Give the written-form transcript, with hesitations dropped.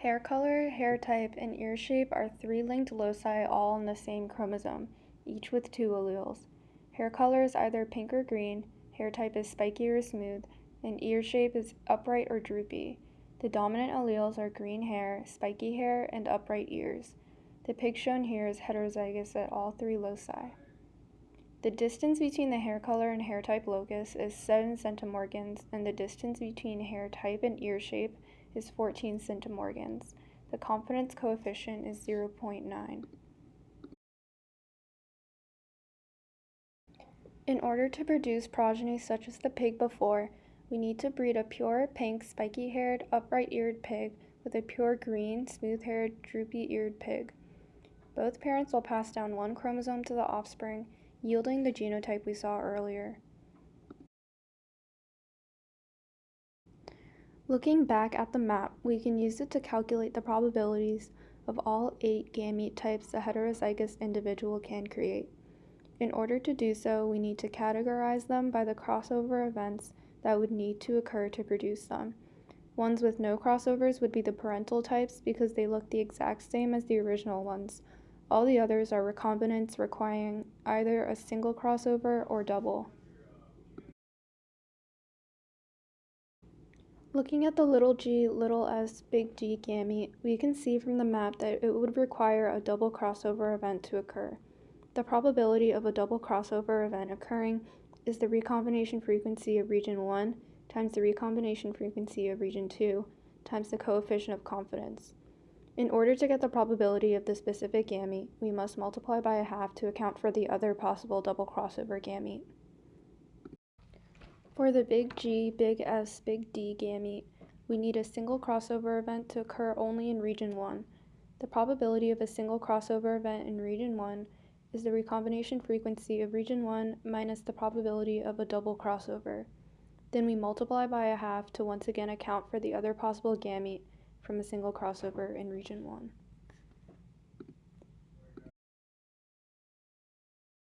Hair color, hair type, and ear shape are three linked loci all on the same chromosome, each with two alleles. Hair color is either pink or green, hair type is spiky or smooth, and ear shape is upright or droopy. The dominant alleles are green hair, spiky hair, and upright ears. The pig shown here is heterozygous at all three loci. The distance between the hair color and hair type locus is 7 centimorgans, and the distance between hair type and ear shape is 14 centimorgans. The confidence coefficient is 0.9. In order to produce progeny such as the pig before, we need to breed a pure pink, spiky-haired, upright-eared pig with a pure green, smooth-haired, droopy-eared pig. Both parents will pass down one chromosome to the offspring, yielding the genotype we saw earlier. Looking back at the map, we can use it to calculate the probabilities of all 8 gamete types a heterozygous individual can create. In order to do so, we need to categorize them by the crossover events that would need to occur to produce them. Ones with no crossovers would be the parental types because they look the exact same as the original ones. All the others are recombinants requiring either a single crossover or double. Looking at the little g, little s, big G gamete, we can see from the map that it would require a double crossover event to occur. The probability of a double crossover event occurring is the recombination frequency of region 1 times the recombination frequency of region 2 times the coefficient of confidence. In order to get the probability of the specific gamete, we must multiply by a half to account for the other possible double crossover gamete. For the big G, big S, big D gamete, we need a single crossover event to occur only in region 1. The probability of a single crossover event in region 1 is the recombination frequency of region 1 minus the probability of a double crossover. Then we multiply by a half to once again account for the other possible gamete from a single crossover in region 1.